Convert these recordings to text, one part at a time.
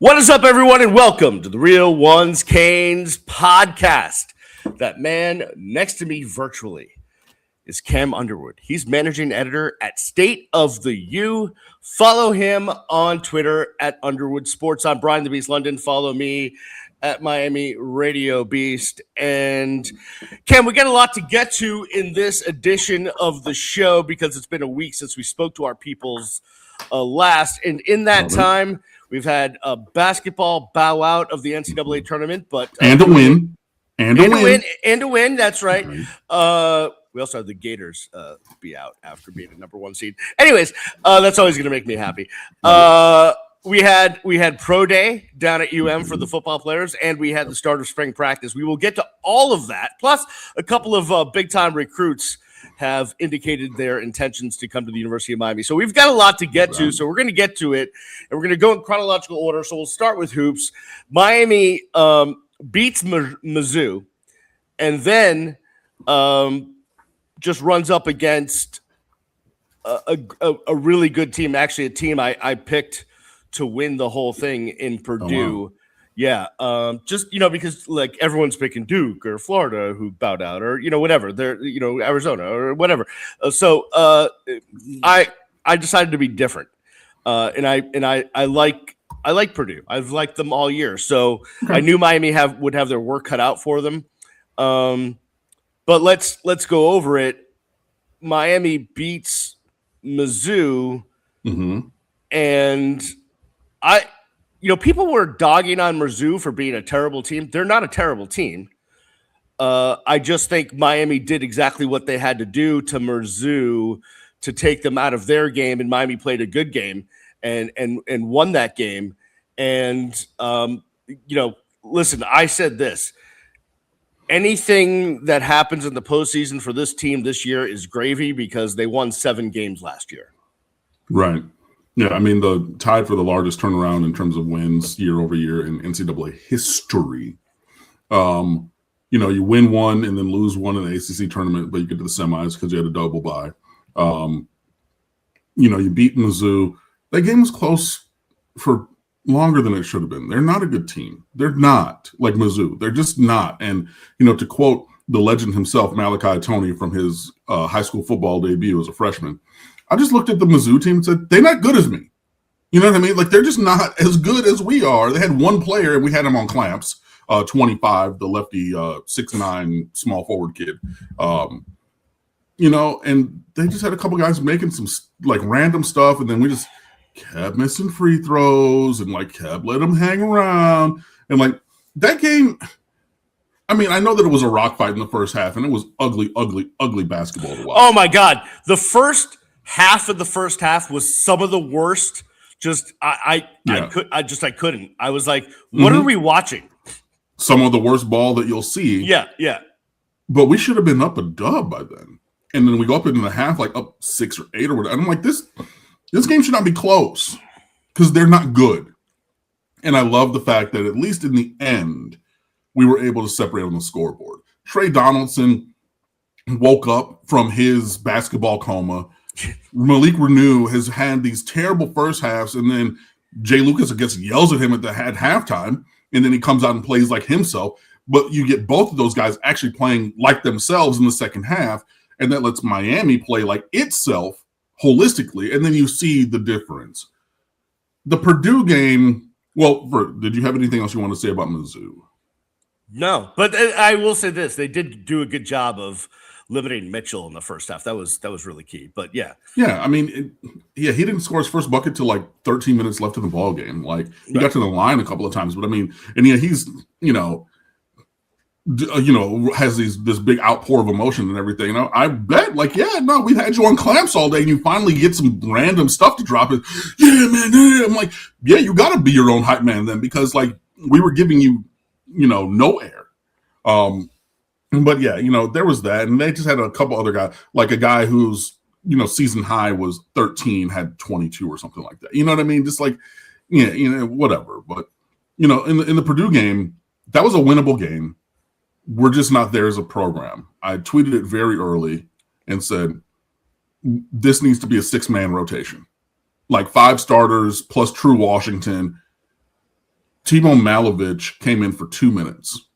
What is up, everyone, and welcome to the Real Ones Canes podcast. That man next to me virtually is Cam Underwood. He's managing editor at StateOfTheU. Follow him on Twitter at Underwood Sports. I'm Brian the Beast London. Follow me at Miami Radio Beast. And Cam, we got a lot to get to in this edition of the show because it's been a week since we spoke to our peoples last. And in that time, we've had a basketball bow out of the NCAA tournament, but and a win. That's right. We also had the Gators be out after being a number one seed. Anyways, that's always going to make me happy. We had Pro Day down at UM for the football players, and we had the start of spring practice. We will get to all of that. Plus, a couple of big-time recruits have indicated their intentions to come to the University of Miami. So we've got a lot to get to, so we're going to get to it, and we're going to go in chronological order. So we'll start with hoops. Miami beats Mizzou, and then just runs up against a really good team, actually a team I picked to win the whole thing in Purdue. Oh, wow. Yeah, just, because like everyone's picking Duke or Florida who bowed out or, whatever. They're, Arizona or whatever. So I decided to be different. And I like Purdue. I've liked them all year. So I knew Miami would have their work cut out for them. But let's go over it. Miami beats Mizzou, and people were dogging on Mizzou for being a terrible team. They're not a terrible team. I just think Miami did exactly what they had to do to Mizzou to take them out of their game, and Miami played a good game and won that game. And listen, I said this. Anything that happens in the postseason for this team this year is gravy because they won 7 games last year. Right. Yeah, I mean, the tied for the largest turnaround in terms of wins year over year in NCAA history. You win one and then lose one in the ACC tournament, but you get to the semis because you had a double bye. You beat Mizzou. That game was close for longer than it should have been. They're not a good team. They're not like Mizzou. They're just not. And, to quote the legend himself, Malachi Tony, from his high school football debut as a freshman, I just looked at the Mizzou team and said, they're not good as me. You know what I mean? Like, they're just not as good as we are. They had one player, and we had him on clamps, 25, the lefty, 6'9", small forward kid. And they just had a couple guys making some, random stuff, and then we just kept missing free throws and, kept letting them hang around. And, that game, I mean, I know that it was a rock fight in the first half, and it was ugly, ugly, ugly basketball to watch. Oh, my God. The first half of the first half was some of the worst. Just I couldn't. I was like, what are we watching? Some of the worst ball that you'll see. Yeah. But we should have been up a dub by then. And then we go up into the half, up 6 or 8 or whatever. And I'm like, this game should not be close because they're not good. And I love the fact that at least in the end, we were able to separate on the scoreboard. Trey Donaldson woke up from his basketball coma. Malik Renew has had these terrible first halves, and then Jay Lucas, I guess, yells at him at halftime, and then he comes out and plays like himself. But you get both of those guys actually playing like themselves in the second half, and that lets Miami play like itself holistically, and then you see the difference. The Purdue game, did you have anything else you want to say about Mizzou? No, but I will say this. They did do a good job of limiting Mitchell in the first half. That was really key. But yeah. Yeah, I mean, he didn't score his first bucket till 13 minutes left in the ball game. He got to the line a couple of times, but I mean, and yeah, he's has this big outpour of emotion and everything. I bet, we had you on clamps all day, and you finally get some random stuff to drop. It, yeah, man. Yeah. I'm like, yeah, you got to be your own hype man then, because we were giving you, no air. But yeah, there was that, and they just had a couple other guys, a guy whose season high was 13, had 22 or something like that. You know what I mean? Just whatever. But in the Purdue game, that was a winnable game. We're just not there as a program. I tweeted it very early and said, this needs to be a 6-man rotation, 5 starters plus True Washington. Timo Malovich came in for 2 minutes,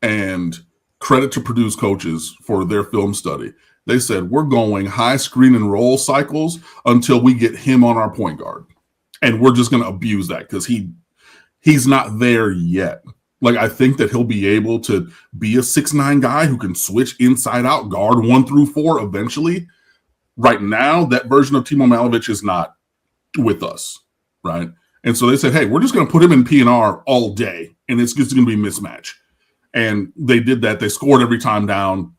and credit to Purdue's coaches for their film study. They said, we're going high screen and roll cycles until we get him on our point guard. And we're just going to abuse that because he's not there yet. Like, I think that he'll be able to be a 6'9" guy who can switch inside out, guard 1 through 4 eventually. Right now, that version of Timo Malovich is not with us, right? And so they said, hey, we're just going to put him in P&R all day, and it's just going to be a mismatch. And they did that. They scored every time down.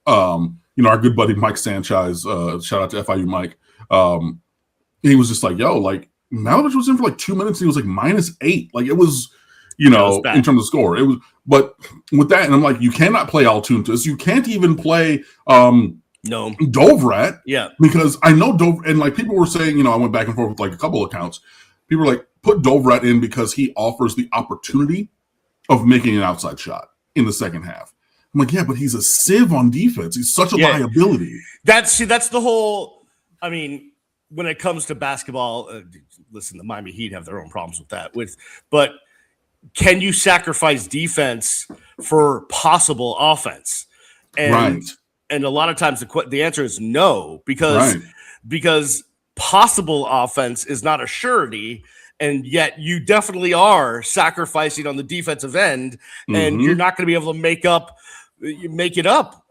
Our good buddy Mike Sanchez, shout out to FIU Mike, he was just like, yo, like, Malovich was in for like 2 minutes, and he was like -8. Like, it was, in terms of score. It was, but with that, and I'm like, you cannot play Altuntas. You can't even play Dovrat. Yeah. Because I know and like people were saying, I went back and forth with like a couple accounts. People were like, put Dovrat in because he offers the opportunity of making an outside shot in the second half. I'm like, yeah, but he's a sieve on defense. He's such a liability. That's the whole, I mean, when it comes to basketball, listen, the Miami Heat have their own problems with that. But can you sacrifice defense for possible offense? And a lot of times the answer is no, because possible offense is not a surety, and yet you definitely are sacrificing on the defensive end, and you're not going to be able to make it up.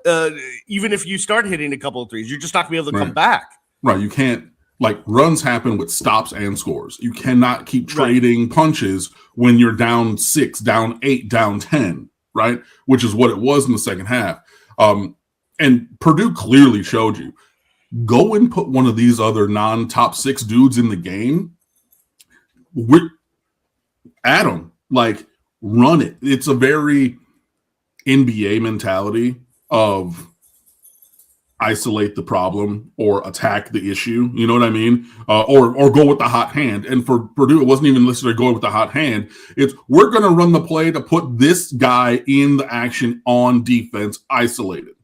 Even if you start hitting a couple of threes, you're just not going to be able to come back. Right. You can't, like, runs happen with stops and scores. You cannot keep trading punches when you're down 6, down 8, down 10, right? Which is what it was in the second half. And Purdue clearly showed you, go and put one of these other non-top 6 dudes in the game. At them, like, run it. It's a very NBA mentality of isolate the problem or attack the issue. You know what I mean? Or go with the hot hand. And for Purdue, it wasn't even listed to go with the hot hand. It's, we're going to run the play to put this guy in the action on defense, isolated,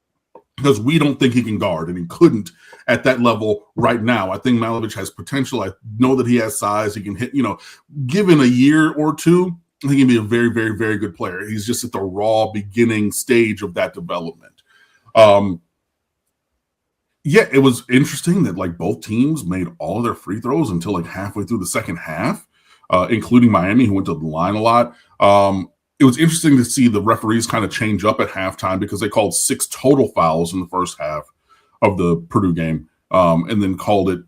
because we don't think he can guard, and he couldn't at that level right now. I think Malovich has potential. I know that he has size. He can hit, given a year or two, I think he'd be a very, very, very good player. He's just at the raw beginning stage of that development. It was interesting that like both teams made all of their free throws until like halfway through the second half, including Miami, who went to the line a lot. It was interesting to see the referees kind of change up at halftime because they called 6 total fouls in the first half of the Purdue game, and then called it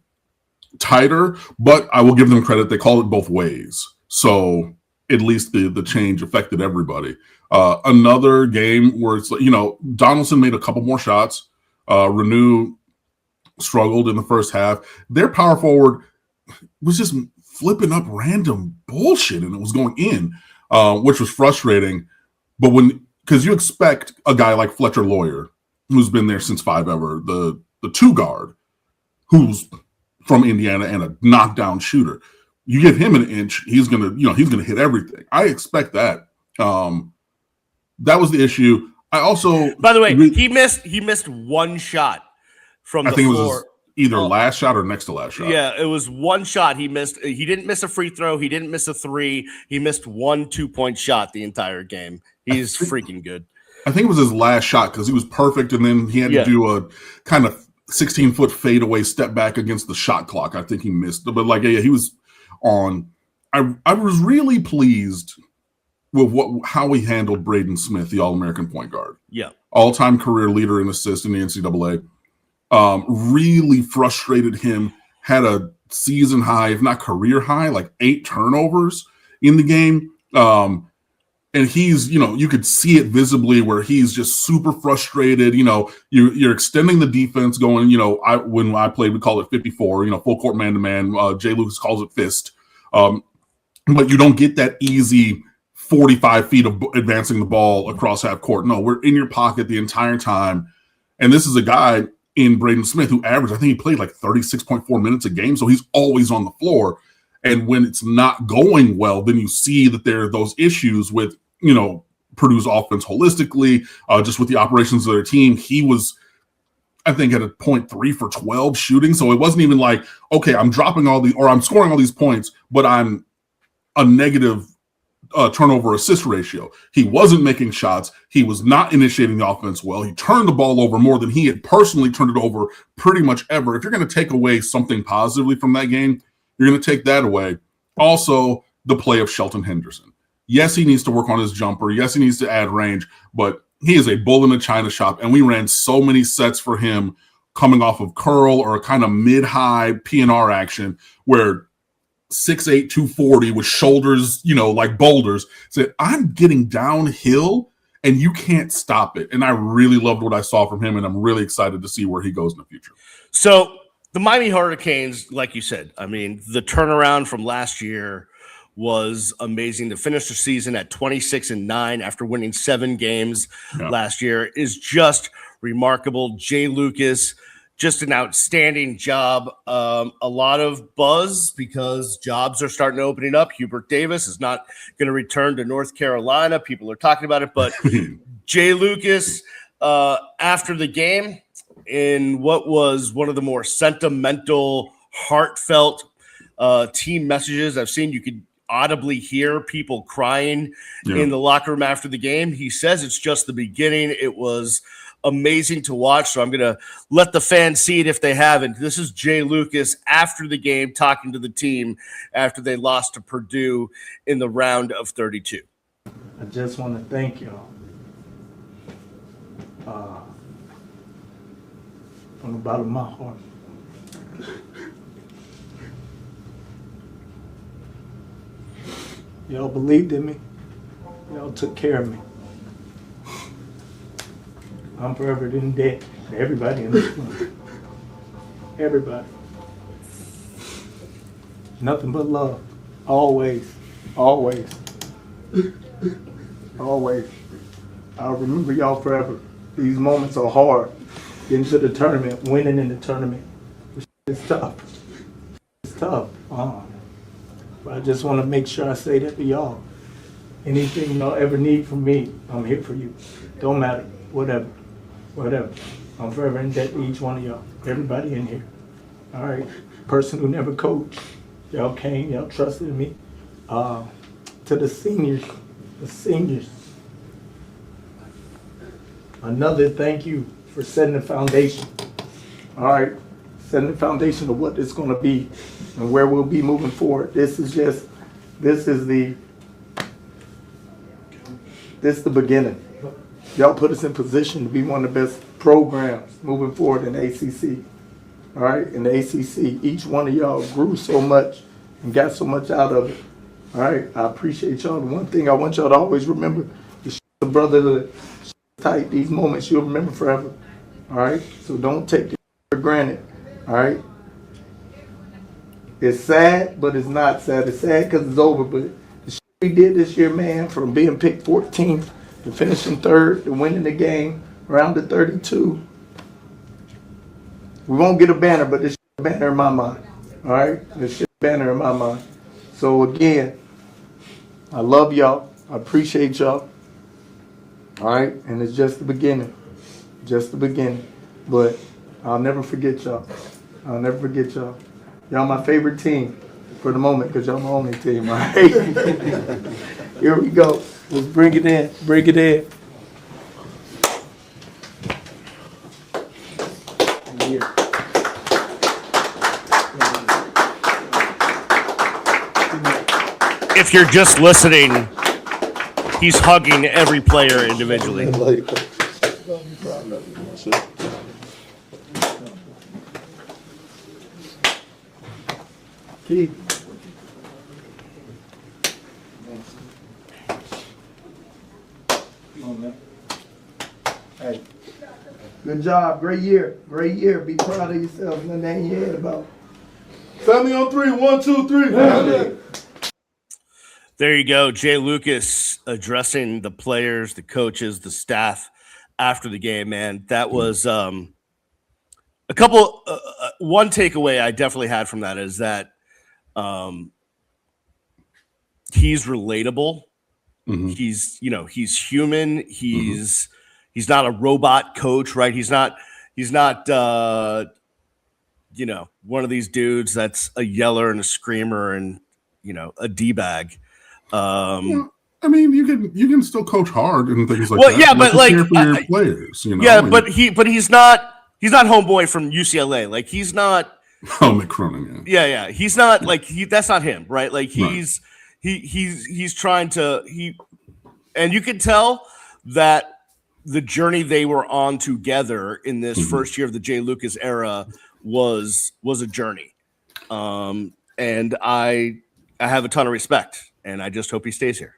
tighter. But I will give them credit. They called it both ways. So at least the change affected everybody. Another game where it's, Donaldson made a couple more shots. Renew struggled in the first half. Their power forward was just flipping up random bullshit, and it was going in, which was frustrating. But because you expect a guy like Fletcher Lawyer, who's been there since 5 ever, the 2 guard, who's from Indiana and a knockdown shooter, you give him an inch, he's gonna hit everything. I expect that. That was the issue. I also, by the way, he missed 1 shot from the floor. I think it was either last shot or next to last shot. Yeah, it was 1 shot he missed. He didn't miss a free throw. He didn't miss a 3. He missed 1 2-point shot the entire game. He's freaking good. I think it was his last shot because he was perfect, and then he had to do a kind of 16-foot fadeaway step back against the shot clock. I think he missed. But he was on. I was really pleased with how we handled Braden Smith, the All-American point guard. Yeah. All-time career leader in assists in the NCAA. Really frustrated him. Had a season high, if not career high, like 8 turnovers in the game. And he's, you could see it visibly where he's just super frustrated. You're extending the defense going, when I played, we call it 54, full court man-to-man. Jay Lucas calls it fist. But you don't get that easy 45 feet of advancing the ball across half court. No, we're in your pocket the entire time. And this is a guy in Braden Smith who averaged, I think he played like 36.4 minutes a game. So he's always on the floor. And when it's not going well, then you see that there are those issues with, Purdue's offense holistically, just with the operations of their team. He was, I think, at a point 3 for 12 shooting. So it wasn't even like, okay, I'm dropping I'm scoring all these points, but I'm a negative turnover assist ratio. He wasn't making shots. He was not initiating the offense well. He turned the ball over more than he had personally turned it over pretty much ever. If you're going to take away something positively from that game, you're going to take that away. Also, the play of Shelton Henderson. Yes, he needs to work on his jumper. Yes, he needs to add range, but he is a bull in the china shop, and we ran so many sets for him coming off of curl or a kind of mid-high PNR action where 6'8", 240 with shoulders, like boulders, said, I'm getting downhill and you can't stop it. And I really loved what I saw from him, and I'm really excited to see where he goes in the future. So the Miami Hurricanes, like you said, I mean, the turnaround from last year was amazing. To finish the season at 26-9 after winning 7 games last year is just remarkable. Jay Lucas, just an outstanding job. A lot of buzz because jobs are starting to open up. Hubert Davis is not going to return to North Carolina. People are talking about it, but Jay Lucas, after the game, in what was one of the more sentimental, heartfelt team messages I've seen, you could audibly hear people crying in the locker room after the game. He says it's just the beginning. It was amazing to watch. So I'm going to let the fans see it if they haven't. This is Jay Lucas after the game talking to the team after they lost to Purdue in the round of 32. I just want to thank y'all. From the bottom of my heart. Y'all believed in me. Y'all took care of me. I'm forever in debt to everybody in this room. Everybody. Nothing but love. Always. Always. Always. I'll remember y'all forever. These moments are hard. Getting to the tournament, winning in the tournament. It's tough. It's tough. But I just want to make sure I say that to y'all. Anything y'all ever need from me, I'm here for you. Don't matter. Whatever. I'm forever in debt to each one of y'all. Everybody in here. All right. Person who never coached. Y'all came. Y'all trusted in me. To the seniors. Another thank you for setting the foundation. All right. Setting the foundation of what it's going to be and where we'll be moving forward. This is the beginning. Y'all put us in position to be one of the best programs moving forward in the ACC. All right, in the ACC, each one of y'all grew so much and got so much out of it. All right, I appreciate y'all. The one thing I want y'all to always remember is the brotherhood. Tight, these moments you'll remember forever. All right, so don't take it for granted. All right, it's sad, but it's not sad. It's sad because it's over, but the shit we did this year, man, from being picked 14th to finishing 3rd to winning the game, round of 32. We won't get a banner, but this shit a banner in my mind. All right, this shit a banner in my mind. So again, I love y'all. I appreciate y'all. All right, and it's just the beginning. But I'll never forget y'all. Y'all my favorite team for the moment because y'all my only team, all right? Here we go. Let's bring it in. If you're just listening, he's hugging every player individually. Keith. Come on, man. Hey, good job. Great year. Be proud of yourself. Nothing ain't your head about. Family on 3. 1, 2, 3. Family. There you go. Jay Lucas addressing the players, the coaches, the staff after the game, man. That was one takeaway I definitely had from that is that he's relatable. Mm-hmm. He's human. He's not a robot coach, right? He's not one of these dudes that's a yeller and a screamer and, a D-bag. I mean, you can still coach hard and things like Well, that. yeah, but like, care for your players, you know. Yeah, but he's not homeboy from UCLA. Like he's not. Oh, McCronin. Yeah. He's not like that's not him, right? Like he's trying to and you can tell that the journey they were on together in this first year of the Jay Lucas era was a journey. And I have a ton of respect, and I just hope he stays here.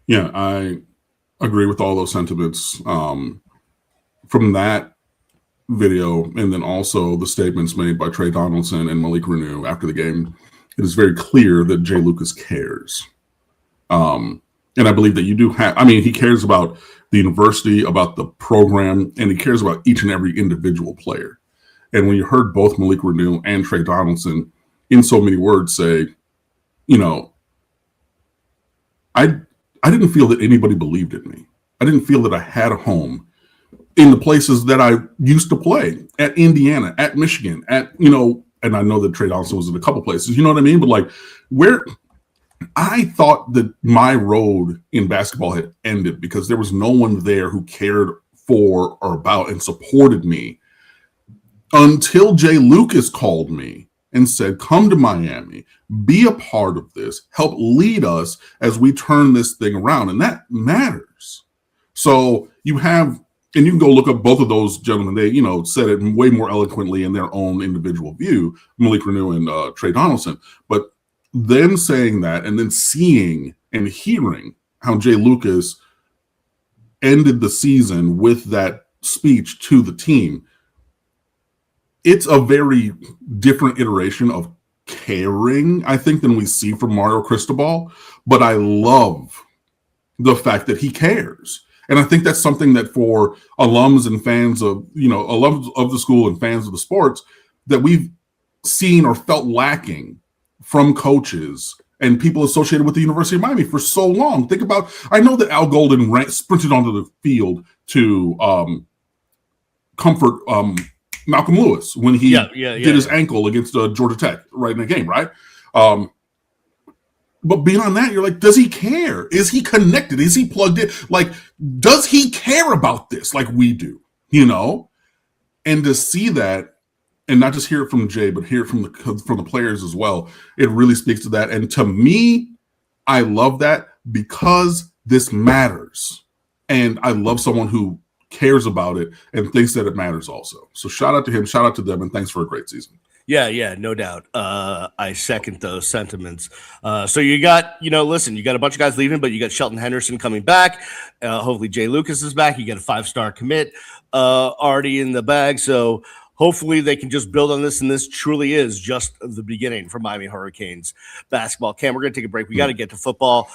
Yeah, I agree with all those sentiments from that video, and then also the statements made by Trey Donaldson and Malik Renew after the game. It is very clear that Jay Lucas cares. And I believe that you do have, I mean, he cares about the university, about the program, and he cares about each and every individual player. And when you heard both Malik Renew and Trey Donaldson in so many words say, you know, I didn't feel that anybody believed in me. I didn't feel that I had a home in the places that I used to play, at Indiana, at Michigan, at, you know, and I know that Trey Donaldson was in a couple places, you know what I mean? But like where I thought that my road in basketball had ended because there was no one there who cared for or about and supported me until Jay Lucas called me and said, come to Miami, be a part of this, help lead us as we turn this thing around. And that matters. So you have, and you can go look up both of those gentlemen. They, you know, said it way more eloquently in their own individual view, Malik Renew and Trey Donaldson. But them saying that and then seeing and hearing how Jay Lucas ended the season with that speech to the team, it's a very different iteration of caring, I think, than we see from Mario Cristobal. But I love the fact that he cares. And I think that's something that for alums and fans of, you know, alums of the school and fans of the sports that we've seen or felt lacking from coaches and people associated with the University of Miami for so long. Think about, I know that Al Golden sprinted onto the field to comfort Malcolm Lewis when he did his ankle against Georgia Tech right in the game, right? But beyond that, you're like, does he care? Is he connected? Is he plugged in? Like, does he care about this like we do, you know? And to see that, and not just hear it from Jay, but hear it from the players as well, it really speaks to that. And to me, I love that because this matters. And I love someone who cares about it and thinks that it matters also. So shout out to him, shout out to them, and thanks for a great season. Yeah, no doubt. I second those sentiments. So you got, you know, listen, you got a bunch of guys leaving, but you got Shelton Henderson coming back. Hopefully Jay Lucas is back. You got a 5-star commit already in the bag. So hopefully they can just build on this, and this truly is just the beginning for Miami Hurricanes basketball. Cam, we're going to take a break. We got to get to football.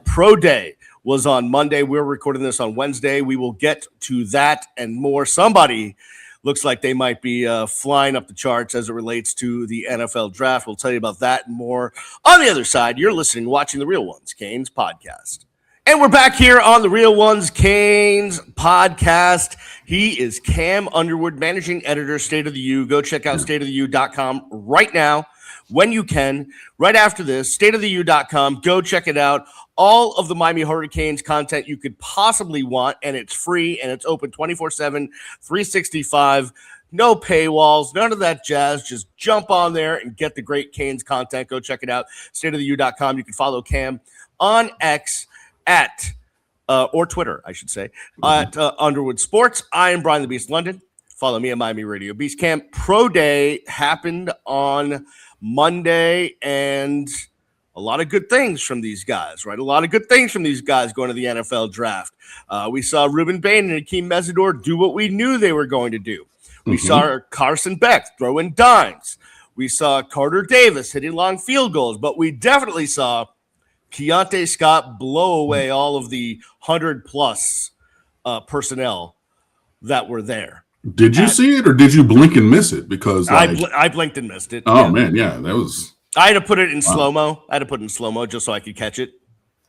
Pro Day was on Monday. We're recording this on Wednesday. We will get to that and more. Somebody looks like they might be flying up the charts as it relates to the NFL draft. We'll tell you about that and more on the other side. You're listening, watching the Real Ones Canes podcast. And we're back here on the Real Ones Canes podcast. He is Cam Underwood, managing editor, State of the U. Go check out StateOfTheU.com right now when you can. Right after this, StateOfTheU.com. Go check it out. All of the Miami Hurricanes content you could possibly want, and it's free, and it's open 24/7, 365. No paywalls, none of that jazz. Just jump on there and get the great Canes content. Go check it out. StateOfTheU.com. You can follow Cam on X at or Twitter, I should say, at Underwood Sports. I am Brian the Beast London. Follow me at Miami Radio Beast. Cam, Pro Day happened on Monday, and a lot of good things from these guys, right? A lot of good things from these guys going to the NFL draft. We saw Ruben Bain and Akeem Mesidor do what we knew they were going to do. We saw Carson Beck throwing dimes. We saw Carter Davis hitting long field goals, but we definitely saw Keontae Scott blow away all of the 100-plus personnel that were there. Did you see it, or did you blink and miss it? Because I blinked and missed it. Oh, man, yeah, that was... I had to put it in slow-mo. I had to put it in slow-mo just so I could catch it.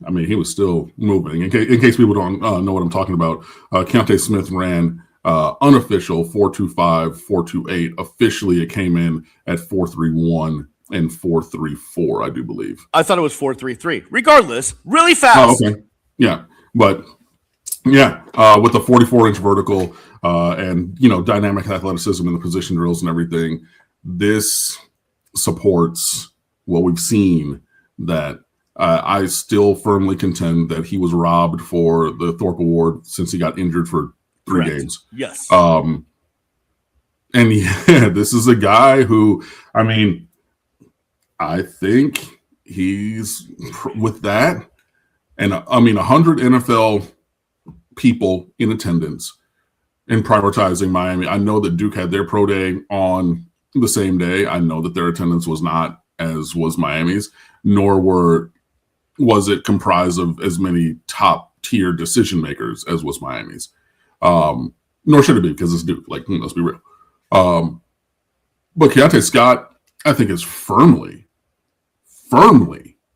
I mean, he was still moving. In case people don't know what I'm talking about, Keontae Smith ran unofficial 4.25, 4.28. Officially, it came in at 4.31 and 4.34, I do believe. I thought it was 4.33. Regardless, really fast. Oh, okay. Yeah. But yeah, with the 44-inch vertical and, dynamic athleticism in the position drills and everything, this supports what we've seen, that I still firmly contend that he was robbed for the Thorpe Award since he got injured for 3 games. Yes. And yeah, this is a guy who, I think he's with that. And 100 NFL people in attendance and prioritizing Miami. I know that Duke had their pro day on the same day. I know that their attendance was not as was Miami's, nor was it comprised of as many top tier decision makers as was Miami's. Nor should it be, because it's Duke. Like, let's be real. But Keontae Scott, I think, is firmly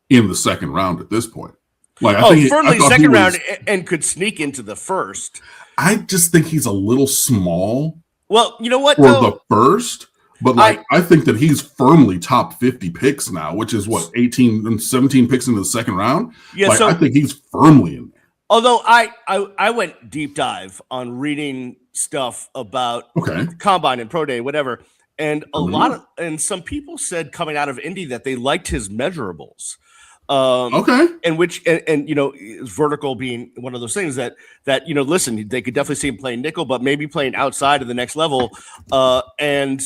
in the second round at this point. Like, firmly second round and could sneak into the first. I just think he's a little small. Well, you know what? For the first. But I think that he's firmly top 50 picks now, which is what, 18 and 17 picks into the second round. Yeah, I think he's firmly in there. Although I went deep dive on reading stuff about Combine and Pro Day, whatever, and some people said coming out of Indy that they liked his measurables. And vertical being one of those things that listen, they could definitely see him playing nickel, but maybe playing outside of the next level. And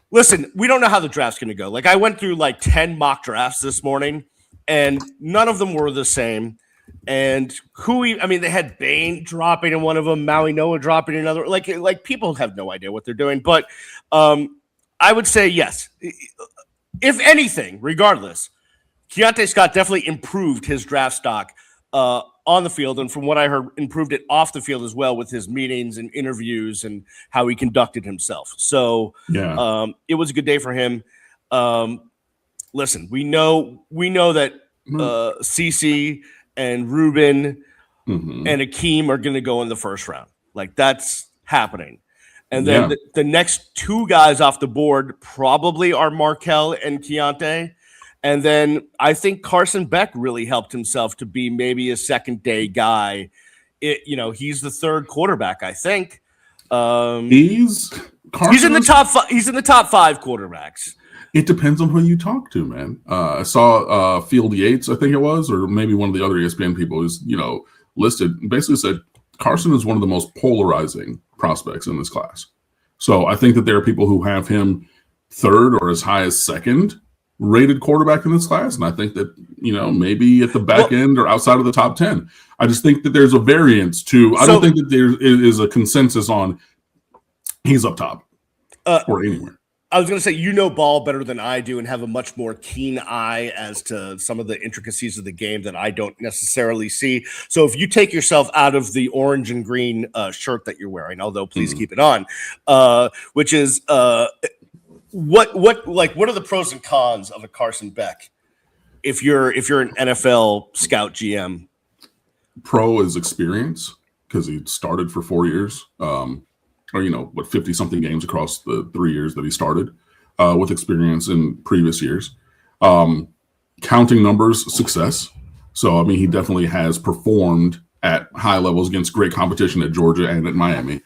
listen, we don't know how the draft's going to go. Like, I went through 10 mock drafts this morning, and none of them were the same. And they had Bain dropping in one of them, Maui Noah dropping in another. Like people have no idea what they're doing. But I would say yes. If anything, regardless, Keontae Scott definitely improved his draft stock on the field, and from what I heard, improved it off the field as well with his meetings and interviews and how he conducted himself. So it was a good day for him. Listen, we know that CeCe and Ruben and Akeem are going to go in the first round. Like, that's happening. And then the next 2 guys off the board probably are Markel and Keontae. And then I think Carson Beck really helped himself to be maybe a second day guy. He's the 3rd quarterback, I think. He's in the top 5. He's in the top 5 quarterbacks. It depends on who you talk to, man. I saw Field Yates, I think it was, or maybe one of the other ESPN people who's listed, basically said Carson is one of the most polarizing prospects in this class. So I think that there are people who have him 3rd or as high as 2nd rated quarterback in this class, and I think that maybe at the back end or outside of the top 10. I just think that there's a variance to. I don't think that there is a consensus on he's up top or anywhere. I was going to say, ball better than I do and have a much more keen eye as to some of the intricacies of the game that I don't necessarily see. So if you take yourself out of the orange and green shirt that you're wearing, although please keep it on, which is what are the pros and cons of a Carson Beck if you're an NFL scout GM? Pro is experience, because he started for 4 years. 50 something games across the 3 years that he started, with experience in previous years. Counting numbers, success. So, he definitely has performed at high levels against great competition at Georgia and at Miami.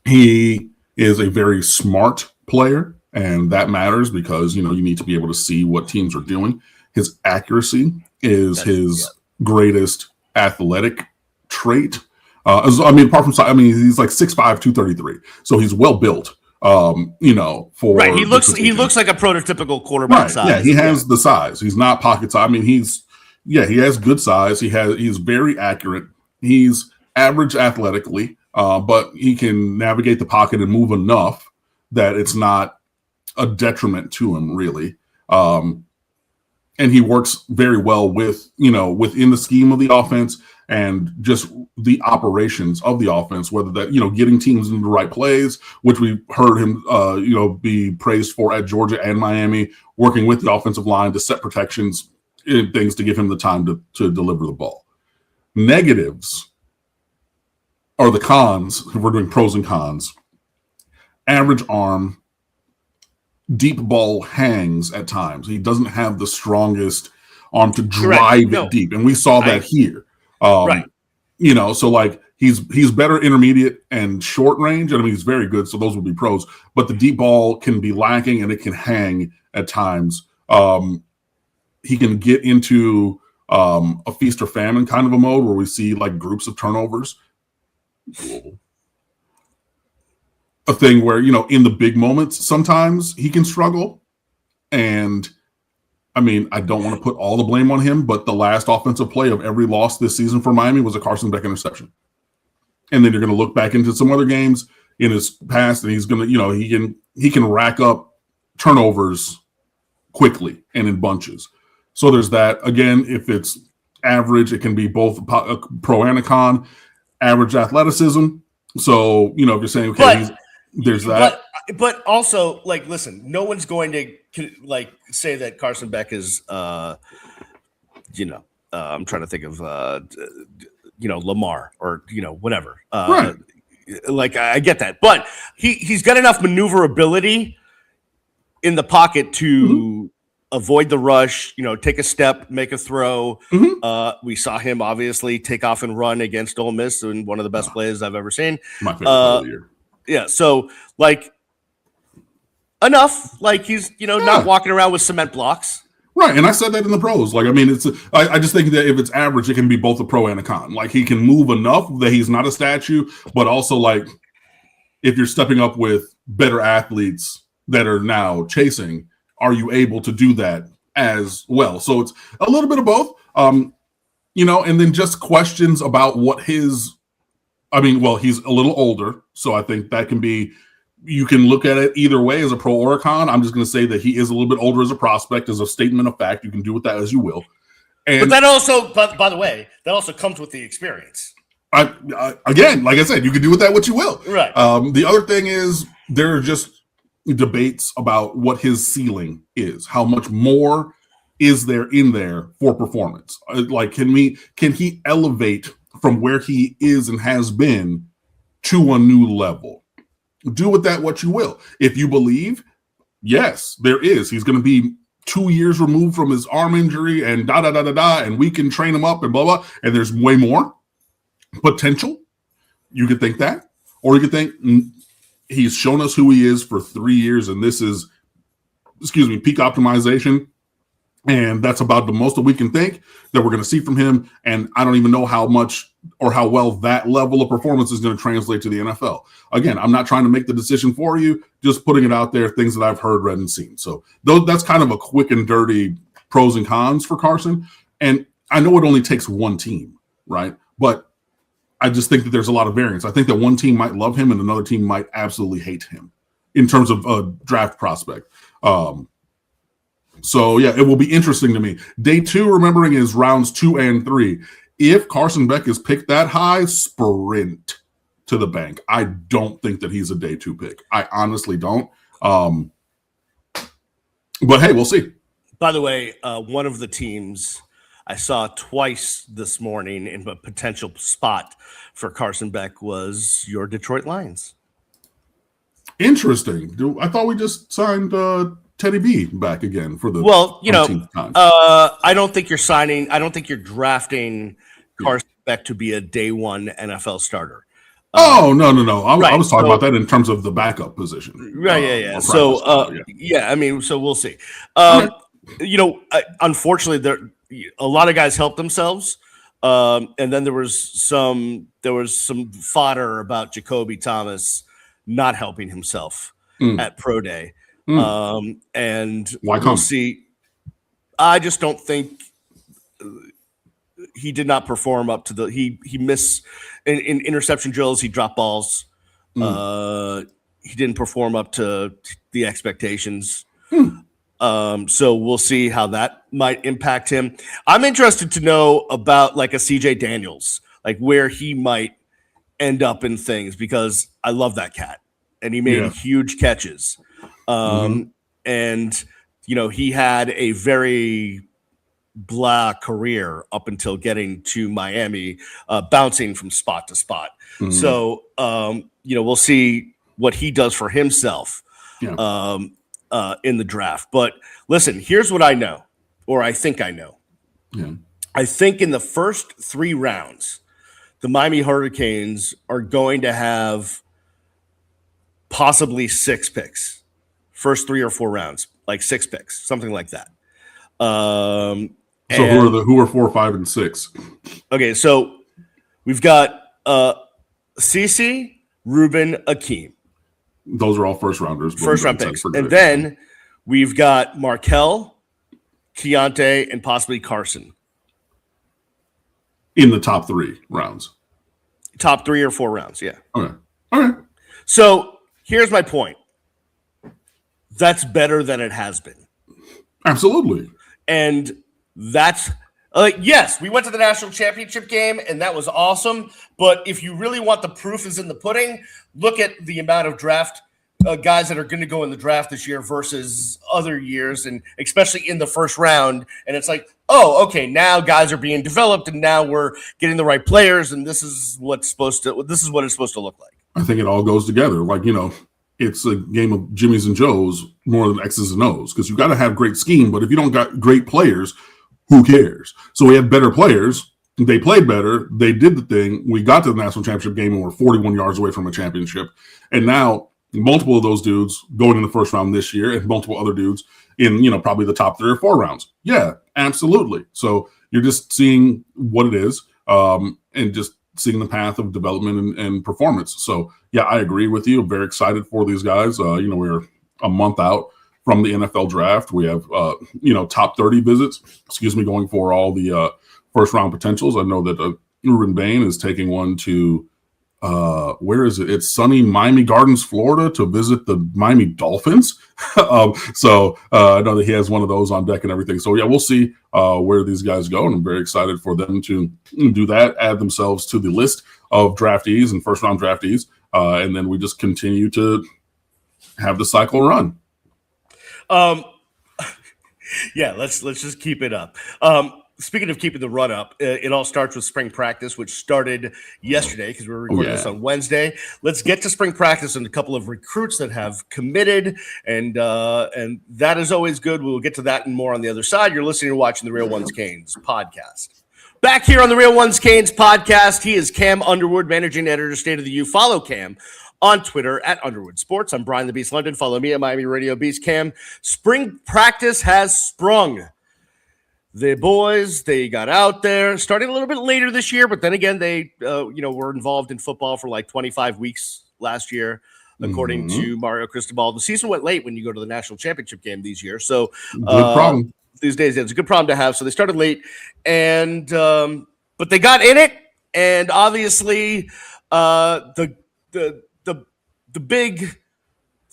He is a very smart player, and that matters because, you need to be able to see what teams are doing. His accuracy is his greatest athletic trait. Apart from size, he's like 6'5", 233. So he's well built. For right. He looks like a prototypical quarterback size. Yeah, he has the size. He's not pocket size. He has good size. He's very accurate. He's average athletically, but he can navigate the pocket and move enough that it's not a detriment to him, really. And he works very well with, within the scheme of the offense and just the operations of the offense, whether that, getting teams into the right plays, which we heard him, be praised for at Georgia and Miami, working with the offensive line to set protections and things to give him the time to deliver the ball. Negatives are the cons. If we're doing pros and cons. Average arm, deep ball hangs at times. He doesn't have the strongest arm to drive it deep, and we saw that here. Right. You know, so like he's better intermediate and short range. I mean, he's very good, so those would be pros. But the deep ball can be lacking, and it can hang at times. He can get into a feast or famine kind of a mode where we see like groups of turnovers. A thing where, you know, in the big moments, sometimes he can struggle. And I mean, I don't want to put all the blame on him, but the last offensive play of every loss this season for Miami was a Carson Beck interception. And then you're going to look back into some other games in his past, and he's going to, you know, he can rack up turnovers quickly and in bunches. So there's that. Again, if it's average, it can be both a pro and a con. Average athleticism. So, you know, if you're saying, okay, there's that. But also, like, listen, no one's going to like say that Carson Beck is, you know, I'm trying to think of, you know, Lamar or, you know, whatever. Right. Like, I get that, but he's got enough maneuverability in the pocket to avoid the rush, you know, take a step, make a throw. We saw him obviously take off and run against Ole Miss in one of the best plays I've ever seen. My favorite play of the year. Yeah, so like enough, like he's, you know, not walking around with cement blocks. Right, and I said that in the pros. Like, I mean, I just think that if it's average, it can be both a pro and a con. Like, he can move enough that he's not a statue, but also, like, if you're stepping up with better athletes that are now chasing, are you able to do that as well? So it's a little bit of both, you know, and then just questions about what his – I mean, well, he's a little older, so I think that can be – you can look at it either way as a pro or a con. I'm just going to say that he is a little bit older as a prospect, as a statement of fact. You can do with that as you will. And but that also, by the way, that also comes with the experience. Again, like I said, you can do with that what you will. Right. The other thing is there are just debates about what his ceiling is. How much more is there in there for performance? Like, can he elevate from where he is and has been to a new level? Do with that what you will. If you believe, yes, there is. He's going to be 2 years removed from his arm injury and and we can train him up and blah, blah. And there's way more potential. You could think that. Or you could think he's shown us who he is for 3 years and this is, peak optimization. And that's about the most that we can think that we're going to see from him. And I don't even know how much or how well that level of performance is going to translate to the NFL. Again, I'm not trying to make the decision for you, just putting it out there, things that I've heard, read, and seen. So that's kind of a quick and dirty pros and cons for Carson. And I know it only takes one team, right? But I just think that there's a lot of variance. I think that one team might love him and another team might absolutely hate him in terms of a draft prospect. So, yeah, it will be interesting to me. Day 2, remembering, is rounds 2 and 3. If Carson Beck is picked that high, sprint to the bank. I don't think that he's a day 2 pick. I honestly don't. But, hey, we'll see. By the way, one of the teams I saw twice this morning in a potential spot for Carson Beck was your Detroit Lions. Interesting. I thought we just signed Teddy B back again for the time. I don't think you're drafting Carson Beck to be a day 1 NFL starter. No. I was talking about that in terms of the backup position. Right. Yeah. So I mean, so we'll see. You know, unfortunately, a lot of guys helped themselves. And then there was some fodder about Jacoby Thomas not helping himself at Pro Day. And we'll see. I just don't think he did not perform up to he missed in interception drills. He dropped balls. He didn't perform up to the expectations. So we'll see how that might impact him. I'm interested to know about like a CJ Daniels, like where he might end up in things, because I love that cat and he made huge catches. And, you know, he had a very blah career up until getting to Miami, bouncing from spot to spot. So, you know, we'll see what he does for himself. in the draft. But listen, here's what I know, or I think I know. Yeah. I think in the first 3 rounds, the Miami Hurricanes are going to have possibly 6 picks. First 3 or 4 rounds, like 6 picks, something like that. So who are 4, 5, and 6? Okay, so we've got Cece, Ruben, Akeem. Those are all first rounders. First round picks. And then we've got Markel, Keontae, and possibly Carson. In the top 3 rounds. Top 3 or 4 rounds, yeah. Okay. All right. So here's my point. That's better than it has been. Absolutely. And that's yes, we went to the national championship game, and that was awesome. But if you really want the proof is in the pudding, look at the amount of draft guys that are going to go in the draft this year versus other years, and especially in the first round. And it's like, oh, okay, now guys are being developed, and now we're getting the right players, and this is what it's supposed to look like. I think it all goes together. Like, it's a game of Jimmys and Joes more than X's and O's, because you got to have great scheme. But if you don't got great players, who cares? So we have better players. They played better. They did the thing. We got to the national championship game and we're 41 yards away from a championship. And now multiple of those dudes going in the first round this year, and multiple other dudes in, probably the top 3 or 4 rounds. Yeah, absolutely. So you're just seeing what it is, and just seeing the path of development and performance. So yeah, I agree with you. I'm very excited for these guys. We're a month out from the NFL draft. We have, top 30 visits, going for all the first round potentials. I know that Ruben Bain is taking one to, where is it? It's sunny Miami Gardens, Florida, to visit the Miami Dolphins. So I know that he has one of those on deck and everything. So yeah, we'll see where these guys go. And I'm very excited for them to do that, add themselves to the list of draftees and first round draftees. And then we just continue to have the cycle run. Yeah, let's just keep it up. Speaking of keeping the run up, it all starts with spring practice, which started yesterday because we were recording this on Wednesday. Let's get to spring practice and a couple of recruits that have committed, and that is always good. We'll get to that and more on the other side. You're listening and watching the Real Ones Canes podcast. Back here on the Real Ones Canes podcast, he is Cam Underwood, managing editor, StateOfTheU. Follow Cam on Twitter at Underwood Sports. I'm Brian the Beast London. Follow me at Miami Radio Beast. Cam, spring practice has sprung. The boys, they got out there, starting a little bit later this year, but then again, they were involved in football for like 25 weeks last year, according to Mario Cristobal. The season went late when you go to the national championship game these years. So good problem. These days, it's a good problem to have. So they started late, and but they got in it, and obviously the big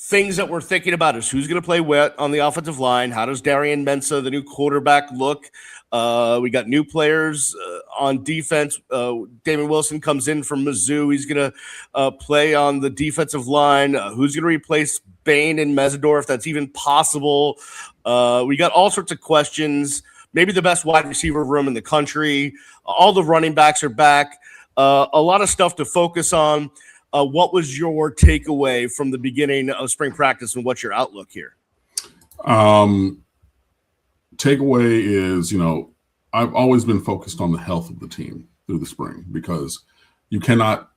things that we're thinking about is who's going to play what on the offensive line. How does Darian Mensah, the new quarterback, look? We got new players on defense. Damon Wilson comes in from Mizzou. He's going to play on the defensive line. Who's going to replace Bain and Mesidor, if that's even possible? We got all sorts of questions. Maybe the best wide receiver room in the country. All the running backs are back. A lot of stuff to focus on. What was your takeaway from the beginning of spring practice, and what's your outlook here? Takeaway is, I've always been focused on the health of the team through the spring, because you cannot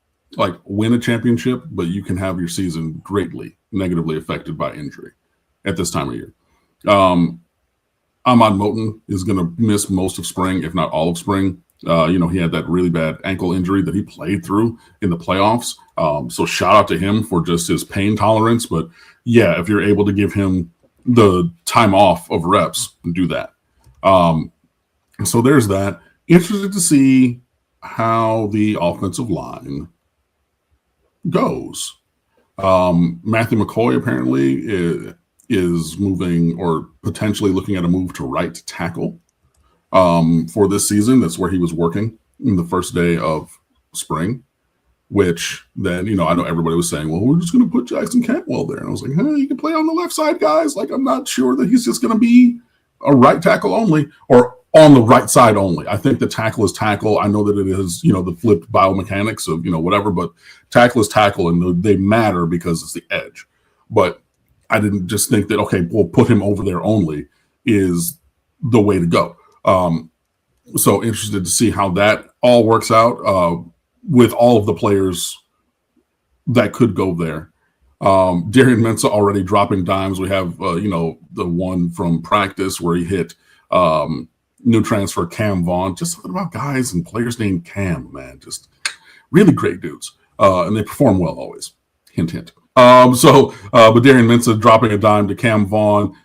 win a championship, but you can have your season greatly negatively affected by injury at this time of year. Ahmad Moten is going to miss most of spring, if not all of spring. He had that really bad ankle injury that he played through in the playoffs. So shout out to him for just his pain tolerance. But yeah, if you're able to give him the time off of reps, do that. So there's that. Interested to see how the offensive line goes. Matthew McCoy apparently is moving, or potentially looking at a move to right tackle. For this season. That's where he was working in the first day of spring, which then, I know everybody was saying, well, we're just going to put Jackson Cantwell there. And I was like, hey, you can play on the left side, guys. I'm not sure that he's just going to be a right tackle only, or on the right side only. I think the tackle is tackle. I know that it is, the flipped biomechanics of, whatever, but tackle is tackle, and they matter because it's the edge. But I didn't just think that, okay, we'll put him over there only is the way to go. So interested to see how that all works out with all of the players that could go there. Darian Mensah already dropping dimes. We have, the one from practice where he hit new transfer Cam Vaughn. Just talking about guys and players named Cam, man. Just really great dudes. And they perform well always. Hint, hint. But Darian Mensah dropping a dime to Cam Vaughn.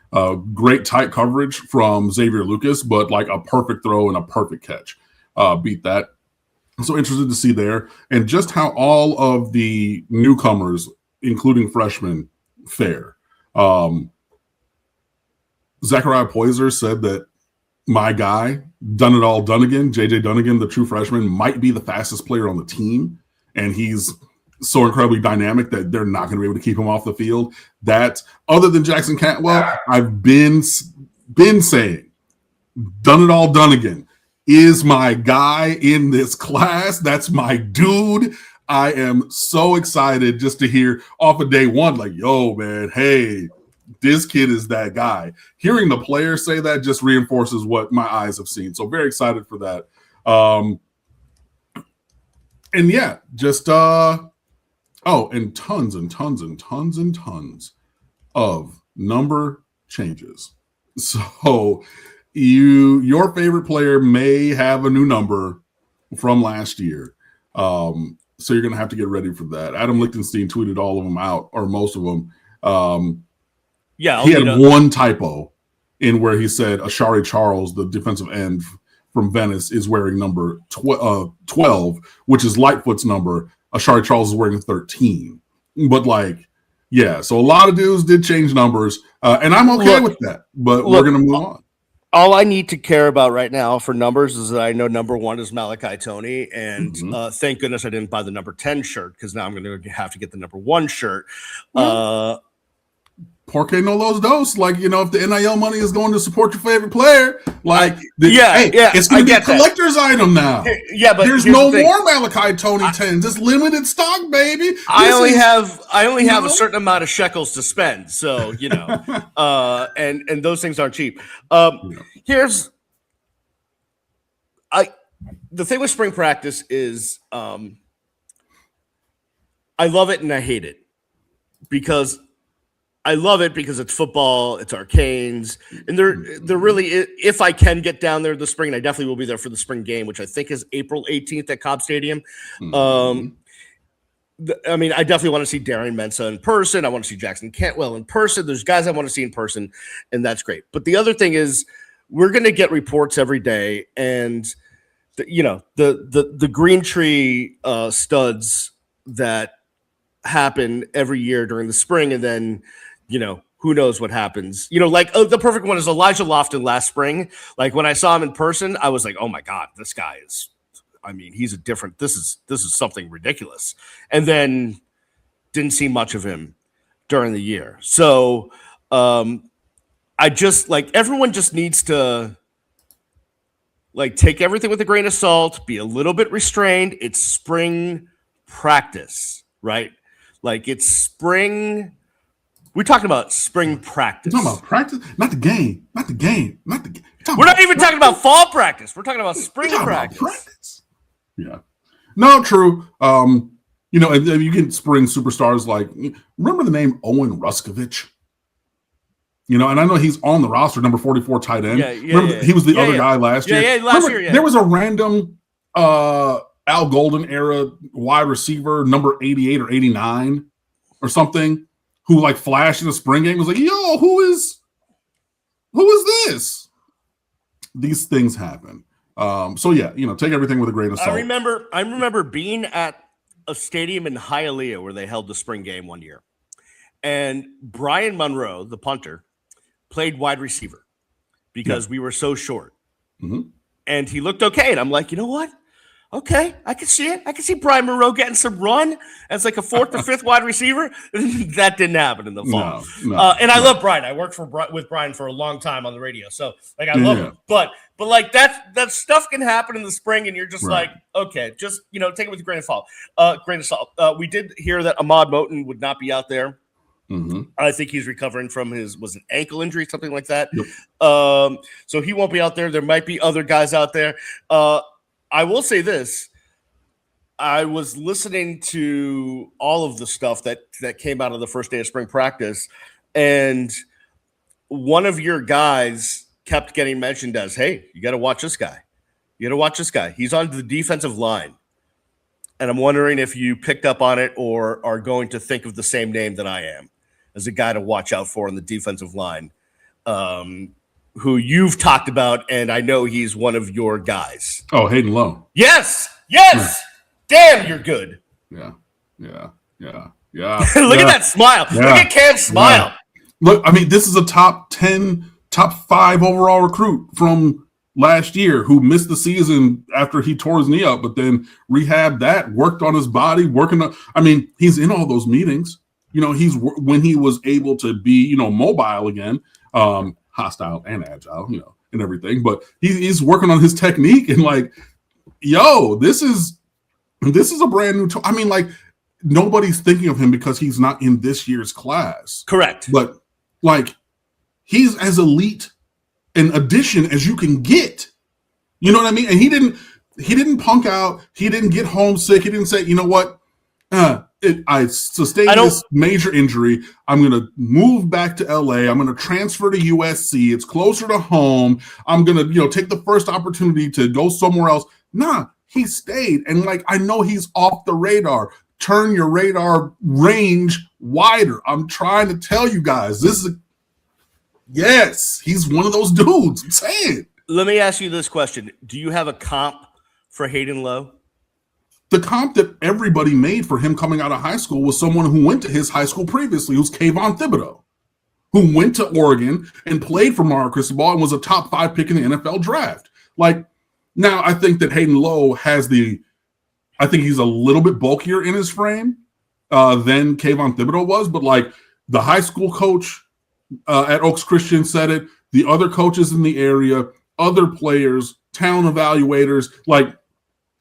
Great tight coverage from Xavier Lucas, but like a perfect throw and a perfect catch. Beat that. So interested to see there. And just how all of the newcomers, including freshmen, fare. Zachariah Poyser said that my guy, Done It All Dunnigan, JJ Dunnigan, the true freshman, might be the fastest player on the team. And he's so incredibly dynamic that they're not going to be able to keep him off the field. That, other than Jackson Cantwell, I've been saying, Done It All Dunnigan is my guy in this class. That's my dude. I am so excited just to hear off of day one, like, yo, man, hey, this kid is that guy. Hearing the players say that just reinforces what my eyes have seen. So very excited for that. And yeah, just and tons and tons and tons and tons of number changes. So your favorite player may have a new number from last year. So you're going to have to get ready for that. Adam Lichtenstein tweeted all of them out, or most of them. He had one typo in where he said Ashari Charles, the defensive end from Venice, is wearing number 12, which is Lightfoot's number. Ashari Charles is wearing 13. But so a lot of dudes did change numbers, and I'm okay with that. But we're going to move on. All I need to care about right now for numbers is that I know number 1 is Malachi Toney, and thank goodness I didn't buy the number 10 shirt, because now I'm going to have to get the number 1 shirt. Porque no los dos. If the NIL money is going to support your favorite player, it's going to be a collector's item now. Yeah, but there's no more Malachi Toney 10s. It's limited stock, baby. I only have a certain amount of shekels to spend, so and those things aren't cheap. Here's the thing with spring practice is I love it and I hate it, because I love it because it's football, it's Arcanes, and they're really, if I can get down there this spring, and I definitely will be there for the spring game, which I think is April 18th at Cobb Stadium. I definitely want to see Darian Mensah in person. I want to see Jackson Cantwell in person. There's guys I want to see in person, and that's great. But the other thing is, we're going to get reports every day, and the Green Tree studs that happen every year during the spring, and then who knows what happens. The perfect one is Elijah Lofton last spring. When I saw him in person, I was like, oh my God, this guy is, he's a different, this is something ridiculous. And then didn't see much of him during the year. So I just everyone just needs to take everything with a grain of salt, be a little bit restrained. It's spring practice, right? It's spring. We're talking about spring practice. We're talking about practice, not the game. We're not even talking about fall practice. We're talking about spring practice. Yeah. No, true. And you get spring superstars remember the name Owen Ruskovich? And I know he's on the roster, number 44 tight end. He was the other guy last year. Yeah, last year. There was a random Al Golden era wide receiver, number 88 or 89 or something, who flashed in the spring game, was yo, who is this? These things happen. Take everything with a grain of salt. I remember being at a stadium in Hialeah where they held the spring game one year, and Brian Monroe, the punter, played wide receiver because we were so short. And he looked okay, and I'm like, you know what? Okay, I can see it. I can see Brian Monroe getting some run as a 4th or 5th wide receiver. That didn't happen in the fall. And I love Brian. I worked with Brian for a long time on the radio, so I love him. But that stuff can happen in the spring, and you're just okay, just take it with a grain of salt. We did hear that Ahmad Moten would not be out there I think he's recovering from was an ankle injury, something like that. Yep. So he won't be out there. There might be other guys out there. I will say this. I was listening to all of the stuff that came out of the first day of spring practice, and one of your guys kept getting mentioned as, hey, you got to watch this guy. You got to watch this guy. He's on the defensive line. And I'm wondering if you picked up on it or are going to think of the same name that I am as a guy to watch out for on the defensive line, who you've talked about, and I know he's one of your guys. Oh, Hayden Lowe. Yes. Damn, you're good. Yeah. Look at that smile. Yeah. Look at Cam's smile. Yeah. Look, I mean, this is a top 5 overall recruit from last year who missed the season after he tore his knee up, but then rehabbed that, worked on his body, he's in all those meetings. When he was able to be, mobile again, hostile and agile, and everything, but he's working on his technique and this is a brand new nobody's thinking of him because he's not in this year's class. Correct. But he's as elite an addition as you can get. You know what I mean? And he didn't punk out. He didn't get homesick. He didn't say, you know what? I sustained this major injury. I'm going to move back to LA. I'm going to transfer to USC. It's closer to home. I'm going to, take the first opportunity to go somewhere else. Nah, he stayed. And I know he's off the radar. Turn your radar range wider. I'm trying to tell you guys, yes, he's one of those dudes. I'm saying. Let me ask you this question. Do you have a comp for Hayden Lowe? The comp that everybody made for him coming out of high school was someone who went to his high school previously, who's Kayvon Thibodeau, who went to Oregon and played for Mario Cristobal and was a top 5 pick in the NFL draft. Now I think that Hayden Lowe I think he's a little bit bulkier in his frame than Kayvon Thibodeau was, but the high school coach at Oaks Christian said it, the other coaches in the area, other players, talent evaluators,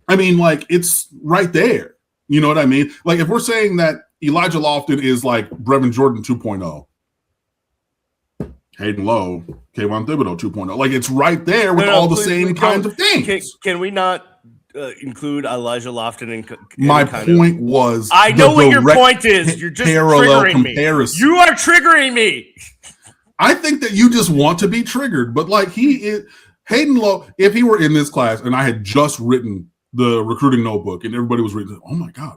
it's right there. You know what I mean? If we're saying that Elijah Lofton is Brevin Jordan 2.0, Hayden Lowe, Kayvon Thibodeau 2.0, it's right there with the same kinds of things. Can we not include Elijah Lofton in my point was I know what your point is. You're just triggering me. You are triggering me. I think that you just want to be triggered, but Hayden Lowe, if he were in this class and I had just written the recruiting notebook and everybody was reading, oh my God.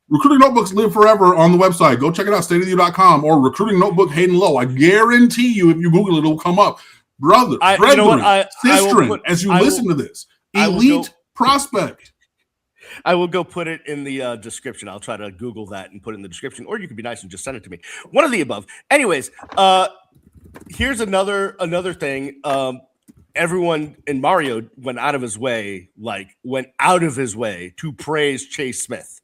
Recruiting notebooks live forever on the website. Go check it out, StateOfTheU.com or recruiting notebook Hayden Lowe. I guarantee you, if you Google it, it'll come up. Brother, sister, as you listen to this, elite prospect. I will go put it in the description. I'll try to Google that and put it in the description, or you could be nice and just send it to me. One of the above. Anyways, here's another thing. Everyone in Mario went out of his way to praise Chase Smith.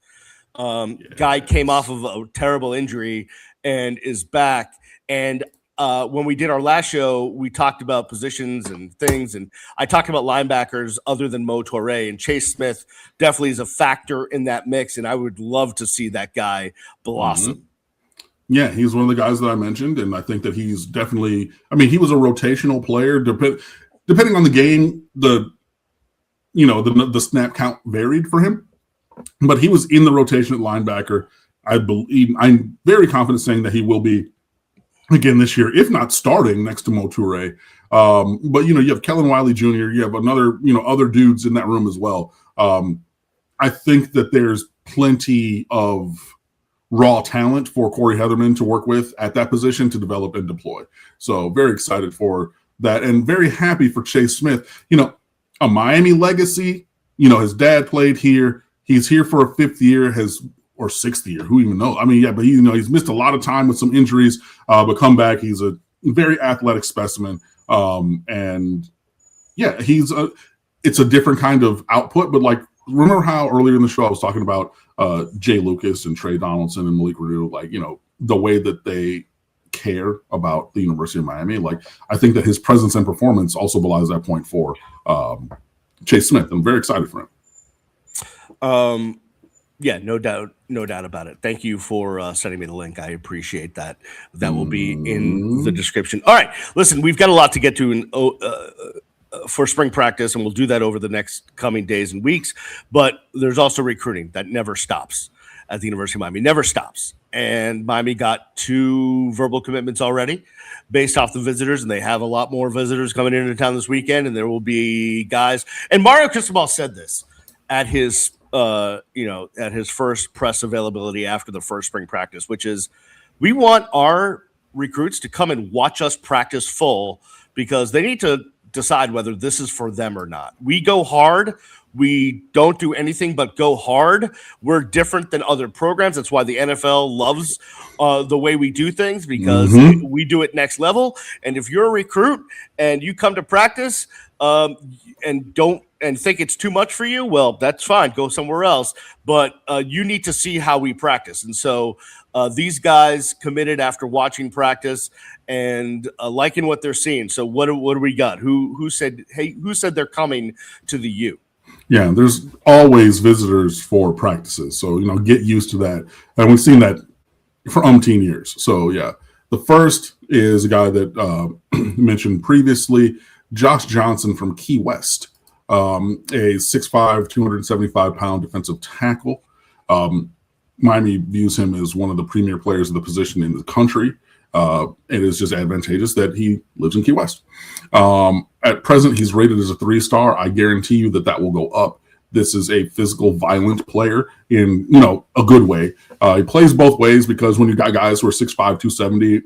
Guy came off of a terrible injury and is back. And when we did our last show, we talked about positions and things, and I talked about linebackers other than Mo Toure, and Chase Smith definitely is a factor in that mix, and I would love to see that guy blossom. Mm-hmm. Yeah, he's one of the guys that I mentioned, and I think that he's definitely – he was a rotational player. Depending on the game, the snap count varied for him, but he was in the rotation at linebacker. I'm very confident saying that he will be again this year, if not starting next to Mo Toure. But you have Kellen Wiley Jr., you have other dudes in that room as well. I think that there's plenty of raw talent for Corey Heatherman to work with at that position to develop and deploy. So very excited for that and very happy for Chase Smith. A Miami legacy. His dad played here. He's here for a 5th year, or 6th year. Who even knows? But he's missed a lot of time with some injuries, but come back. He's a very athletic specimen. It's a different kind of output, but remember how earlier in the show I was talking about Jay Lucas and Trey Donaldson and Malik Renew, the way that they care about the University of Miami. I think that his presence and performance also belies that point for Chase Smith. I'm very excited for him. Yeah, no doubt about it. Thank you for sending me the link. I appreciate that. That will be in the description. All right, listen, we've got a lot to get to for spring practice, and we'll do that over the next coming days and weeks. But there's also recruiting that never stops at the University of Miami. Never stops. And Miami got 2 verbal commitments already based off the visitors, and they have a lot more visitors coming into town this weekend, and there will be guys. And Mario Cristobal said this at his at his first press availability after the first spring practice, which is we want our recruits to come and watch us practice full because they need to decide whether this is for them or not. We go hard. We don't do anything but go hard. We're different than other programs. That's why the NFL loves the way we do things because we do it next level. And if you're a recruit and you come to practice and think it's too much for you, well, that's fine. Go somewhere else. But you need to see how we practice. And so these guys committed after watching practice and liking what they're seeing. So what do we got? Who said they're coming to the U? Yeah, there's always visitors for practices. So, get used to that. And we've seen that for umpteen years. So, yeah, the first is a guy that mentioned previously, Josh Johnson from Key West, a 6'5", 275-pound defensive tackle. Miami views him as one of the premier players of the position in the country. It is just advantageous that he lives in Key West. At present, he's rated as a 3-star. I guarantee you that will go up. This is a physical, violent player in, a good way. He plays both ways because when you got guys who are 6'5", 270,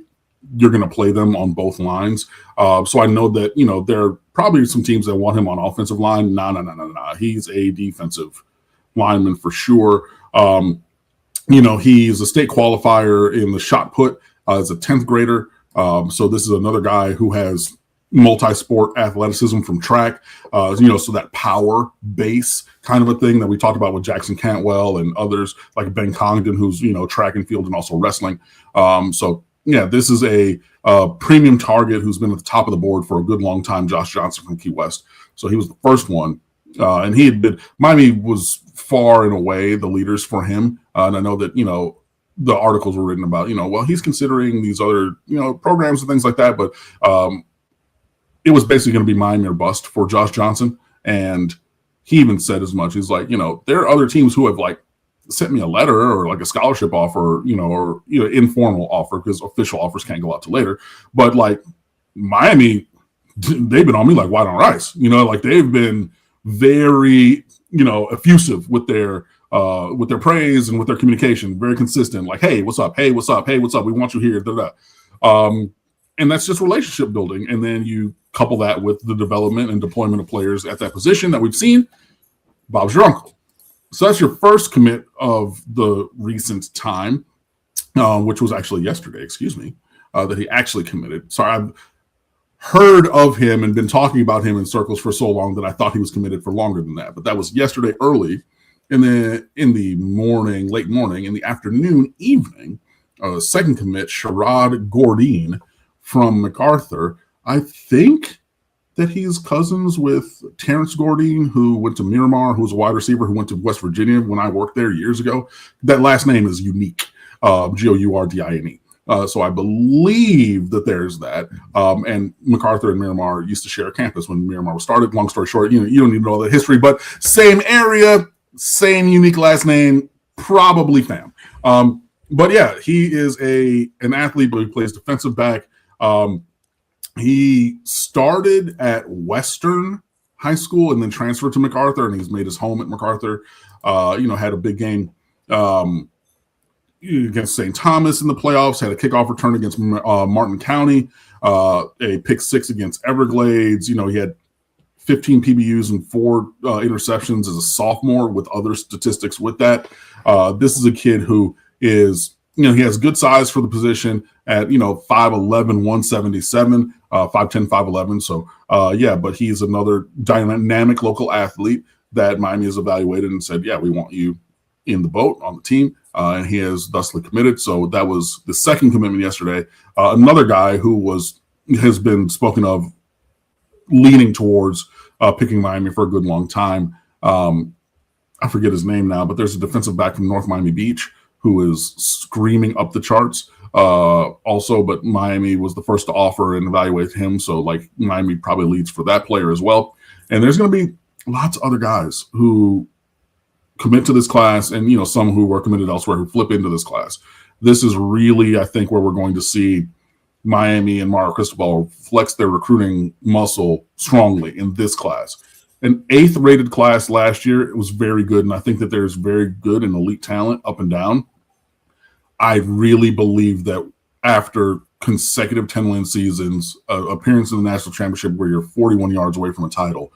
you're going to play them on both lines. So I know that, there are probably some teams that want him on offensive line. No. He's a defensive lineman for sure. He's a state qualifier in the shot put as a 10th grader. So this is another guy who has multi-sport athleticism from track, so that power base kind of a thing that we talked about with Jackson Cantwell and others like Ben Congdon, who's, track and field and also wrestling. This is a premium target who's been at the top of the board for a good long time, Josh Johnson from Key West. So he was the first one. And Miami was far and away the leaders for him. And I know that, the articles were written about, he's considering these other, programs and things like that. But it was basically going to be Miami or bust for Josh Johnson. And he even said as much. He's like, there are other teams who have sent me a letter or a scholarship offer, or informal offer because official offers can't go out till later. But Miami, they've been on me like white on rice. They've been very, effusive with their praise and with their communication, very consistent. Like, hey, what's up? Hey, what's up? Hey, what's up? We want you here. And that's just relationship building. And then you couple that with the development and deployment of players at that position that we've seen. Bob's your uncle. So that's your first commit of the recent time, which was actually yesterday, that he actually committed. Sorry, I've heard of him and been talking about him in circles for so long that I thought he was committed for longer than that. But that was yesterday early. And then in the morning, late morning, in the afternoon, evening, second commit, Sherrod Gordine from MacArthur. I think that he's cousins with Terrence Gordine, who went to Miramar, who's a wide receiver who went to West Virginia when I worked there years ago. That last name is unique, Gourdine. So I believe that there's that. And MacArthur and Miramar used to share a campus when Miramar was started. Long story short, you don't need to know all that history, but same area, same unique last name, probably fam. But yeah, he is an athlete, but he plays defensive back. He started at Western High School and then transferred to MacArthur, and he's made his home at MacArthur. Had a big game against St. Thomas in the playoffs, had a kickoff return against Martin County, a pick six against Everglades. He had 15 PBUs and 4 interceptions as a sophomore with other statistics with that. This is a kid who is, he has good size for the position at, 5'11", 177, 5'10", 5'11". So, but he's another dynamic local athlete that Miami has evaluated and said, yeah, we want you in the boat on the team. And he has thusly committed. So that was the second commitment yesterday. Another guy who has been spoken of leaning towards picking Miami for a good long time I forget his name now, but there's a defensive back from North Miami Beach who is screaming up the charts. Also, but Miami was the first to offer and evaluate him. So like Miami probably leads for that player as well. And there's going to be lots of other guys who commit to this class and, you know, some who were committed elsewhere who flip into this class. This is really, I think, where we're going to see Miami and Mario Cristobal flex their recruiting muscle strongly in this class. An 8th rated class last year, it was very good. And I think that there's very good and elite talent up and down. I really believe that after consecutive 10-win seasons, appearance in the national championship where you're 41 yards away from a title,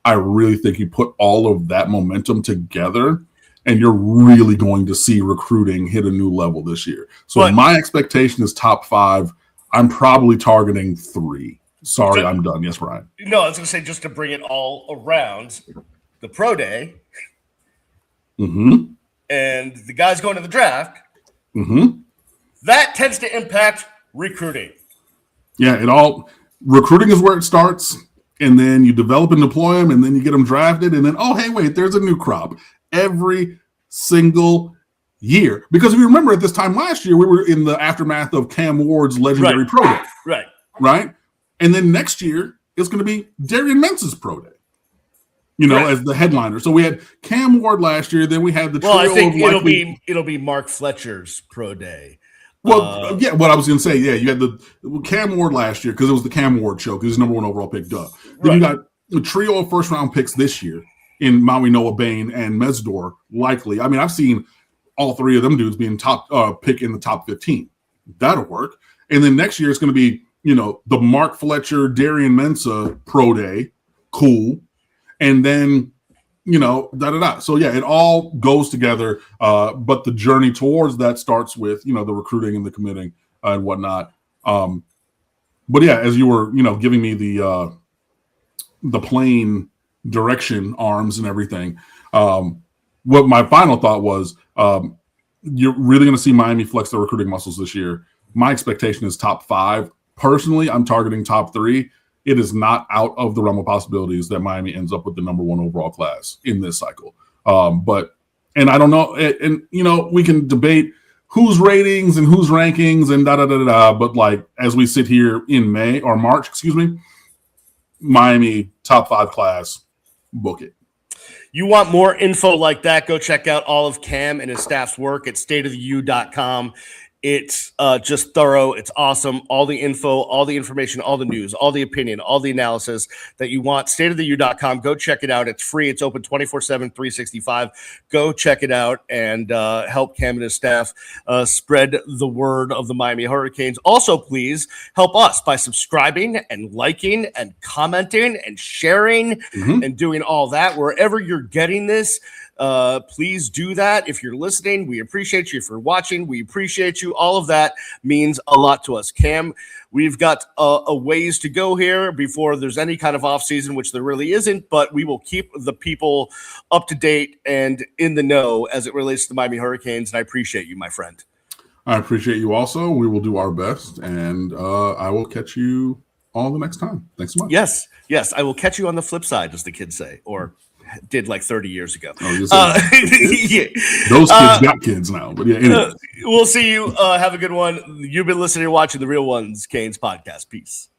I really think you put all of that momentum together and you're really going to see recruiting hit a new level this year. So my expectation is top 5. I'm probably targeting 3. Sorry, I'm done. Yes, Brian. No, I was going to say, just to bring it all around, the pro day and the guys going to the draft, that tends to impact recruiting. Yeah, recruiting is where it starts, and then you develop and deploy them, and then you get them drafted, and then, oh, hey, wait, there's a new crop every single year. Because if you remember at this time last year, we were in the aftermath of Cam Ward's legendary pro day. Right? And then next year, it's going to be Darian Mensa's pro day, you know, as the headliner. So we had Cam Ward last year. Then we had the trio. Well, I think it'll be Mark Fletcher's pro day. Well, yeah, what I was going to say, yeah, you had the Cam Ward last year because it was the Cam Ward show because he's number 1 overall pick. Then you got a trio of first-round picks this year in Maui Noah Bain and Mesdor, likely. I mean, I've seen all 3 of them dudes being top pick in the top 15. That'll work. And then next year it's going to be, you know, the Mark Fletcher, Darian Mensa pro day. Cool. And then, you know, da-da-da. So, yeah, it all goes together. But the journey towards that starts with, you know, the recruiting and the committing and whatnot. But, yeah, as you were, you know, giving me the plane direction arms and everything, what my final thought was, you're really going to see Miami flex their recruiting muscles this year. My expectation is top 5. Personally, I'm targeting top 3. It is not out of the realm of possibilities that Miami ends up with the number 1 overall class in this cycle. And I don't know, and you know, we can debate whose ratings and whose rankings and da-da-da-da-da, but like as we sit here in March, Miami top 5 class, book it. You want more info like that, go check out all of Cam and his staff's work at StateOfTheU.com. It's just thorough. It's awesome. All the info, all the information, all the news, all the opinion, all the analysis that you want. StateOfTheU.com. Go check it out. It's free. It's open 24/7, 365. Go check it out and help Cam and his staff spread the word of the Miami Hurricanes. Also, please help us by subscribing and liking and commenting and sharing and doing all that. Wherever you're getting this, please do that. If you're listening, we appreciate you. If you're watching, we appreciate you. All of that means a lot to us. Cam, we've got a ways to go here before there's any kind of off season, which there really isn't, but we will keep the people up to date and in the know as it relates to the Miami Hurricanes. And I appreciate you, my friend. I appreciate you also. We will do our best, and I will catch you all the next time. Thanks so much. Yes. I will catch you on the flip side, as the kids say, or did like 30 years ago. Yeah. Those kids got kids now, but yeah. Anyway. We'll see you. Have a good one. You've been listening and watching the Real Ones Canes podcast. Peace.